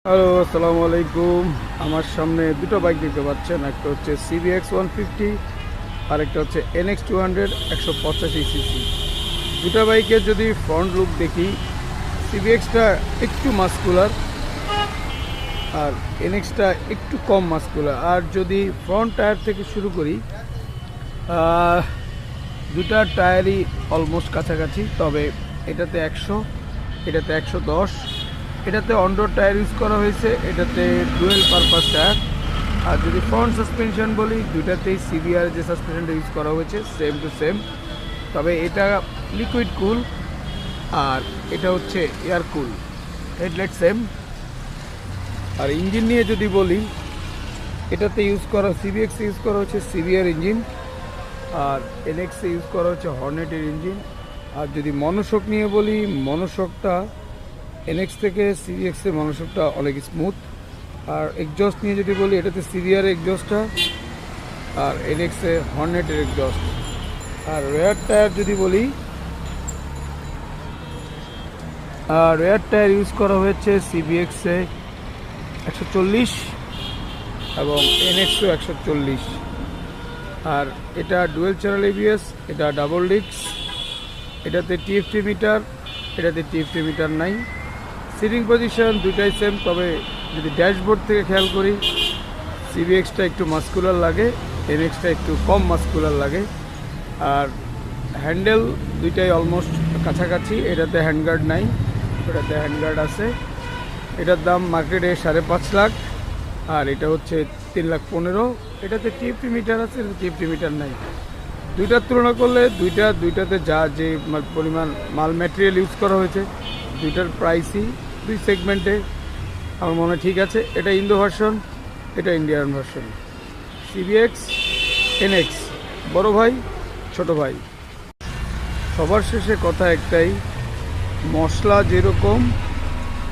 Hello, আসসালামু আলাইকুম। আমার সামনে দুটো বাইক দেখতে পাচ্ছেন, একটা হচ্ছে CBX 150 আর একটা হচ্ছে NX 200 185cc। দুটো বাইকের যদি ফ্রন্ট লুক দেখি, CBX-টা একটু মাস্কুলার আর NX-টা একটু কম মাস্কুলার। আর যদি ফ্রন্ট টায়ার থেকে শুরু করি, দুটা টায়ারই অলমোস্ট কাছাকাছি, তবে এটাতে 100, এটাতে 110। এটাতে অনরোড টায়ার ইউজ করা হয়েছে, এটাতে ডুয়েল পারপাস টায়ার। আর যদি ফ্রন্ট সাসপেনশন বলি, দুইটাতেই সিবিআর যে সাসপেনশনটা ইউজ করা হয়েছে সেম টু সেম, তবে এটা লিকুইড কুল আর এটা হচ্ছে এয়ার কুল। Headlight same. আর ইঞ্জিন নিয়ে যদি বলি, এটাতে ইউজ করা CBX ইউজ করা হচ্ছে সিবিআর ইঞ্জিন, আর NX-এ ইউজ করা হচ্ছে হর্নেটের ইঞ্জিন। আর যদি মনোশক নিয়ে বলি, মনোশকটা NX থেকে CBX-এর মনোশকটা অনেক স্মুথ। আর এক্সজস্ট নিয়ে যদি বলি, এটাতে সিবিআর এক্সজস্টটা আর NX-এ হর্নেটের এক্সজস্ট। আর রেয়ার টায়ার যদি বলি, রেয়ার টায়ার ইউজ করা হয়েছে CBX-এ 140 এবং NX-ও 140। আর এটা ডুয়েল চ্যানেল ABS, এটা ডাবল ডিস্ক, এটাতে TFT মিটার, এটাতে TFT মিটার নাই। সিটিং পজিশন দুইটাই সেম, তবে যদি ড্যাশবোর্ড থেকে খেয়াল করি, CBX-টা একটু মাস্কুলার লাগে, NX-টা একটু কম মাস্কুলার লাগে। আর হ্যান্ডেল দুইটাই অলমোস্ট কাছাকাছি, এটাতে হ্যান্ডগার্ড নাই, ওটাতে হ্যান্ডগার্ড আছে। এটার দাম মার্কেটে 5.5 লাখ, আর এটা হচ্ছে 3,15,000। এটাতে TFT মিটার আছে, এটাতে TFT মিটার নাই। দুইটার তুলনা করলে দুইটাতে যা যে পরিমাণ মাল ম্যাটেরিয়াল ইউজ করা হয়েছে, দুইটার প্রাইসই দুই সেগমেন্টে আমার মনে ঠিক আছে। এটা ইন্দো ভার্সন, এটা ইন্ডিয়ান ভার্সন। CBX NX, বড় ভাই ছোট ভাই। সবার শেষে কথা একটাই, মশলা যেরকম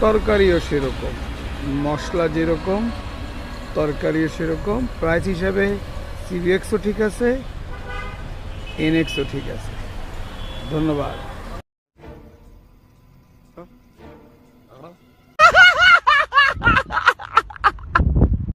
তরকারিও সেরকম। মশলা যেরকম তরকারিও সেরকম। প্রাইস হিসাবে CBX-ও ঠিক আছে, NX-ও ঠিক আছে। ধন্যবাদ।